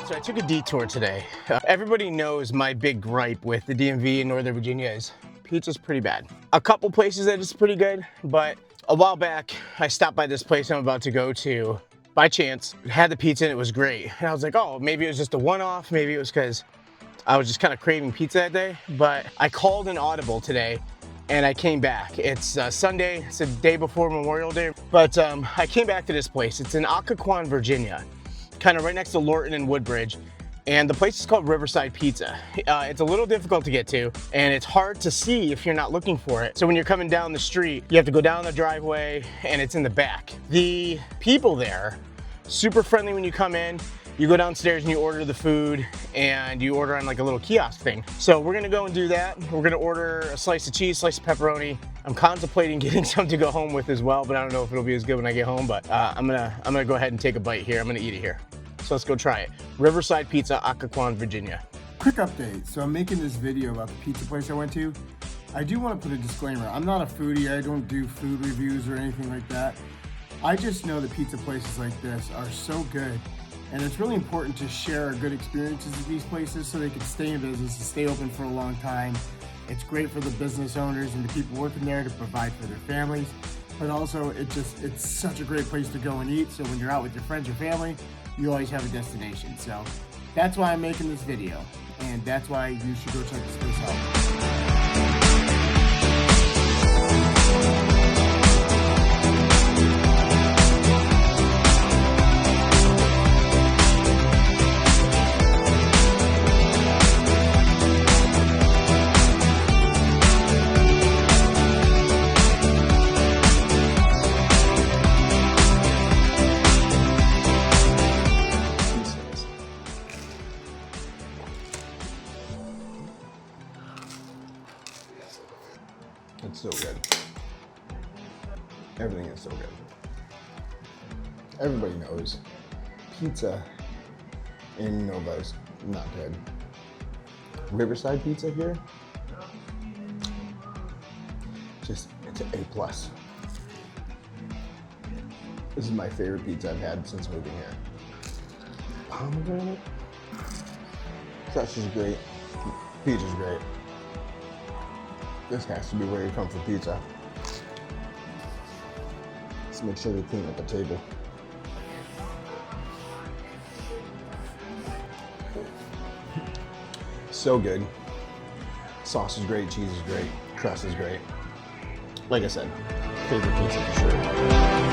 So I took a detour today. Everybody knows my big gripe with the DMV in Northern Virginia is pizza's pretty bad. A couple places that is pretty good, but a while back I stopped by this place I'm about to go to by chance. It had the pizza and it was great. And I was like, oh, maybe it was just a one-off. Maybe it was because I was just kind of craving pizza that day. But I called an audible today and I came back. It's Sunday, it's the day before Memorial Day. But I came back to this place. It's in Occoquan, Virginia, kind of right next to Lorton and Woodbridge. And the place is called Riverside Pizza. It's a little difficult to get to, and it's hard to see if you're not looking for it. So when you're coming down the street, you have to go down the driveway, and it's in the back. The people there, super friendly when you come in. You go downstairs and you order the food, and you order on like a little kiosk thing. So we're gonna go and do that. We're gonna order a slice of cheese, slice of pepperoni. I'm contemplating getting some to go home with as well, but I don't know if it'll be as good when I get home, but I'm gonna go ahead and take a bite here. I'm gonna eat it here. So let's go try it. Riverside Pizza, Occoquan, Virginia. Quick update. So I'm making this video about the pizza place I went to. I do want to put a disclaimer. I'm not a foodie. I don't do food reviews or anything like that. I just know that pizza places like this are so good. And it's really important to share our good experiences at these places so they can stay in business and stay open for a long time. It's great for the business owners and the people working there to provide for their families. But also, it's such a great place to go and eat. So when you're out with your friends or family, you always have a destination. So that's why I'm making this video, and that's why you should go check this place out. It's so good. Everything is so good. Everybody knows pizza in Nova is not good. Riverside Pizza here, it's an A+. This is my favorite pizza I've had since moving here. Pomegranate, crust is great, pizza's great. This has to be where you come for pizza. Let's make sure they clean up the table. So good. Sauce is great, cheese is great, crust is great. Like I said, favorite pizza for sure.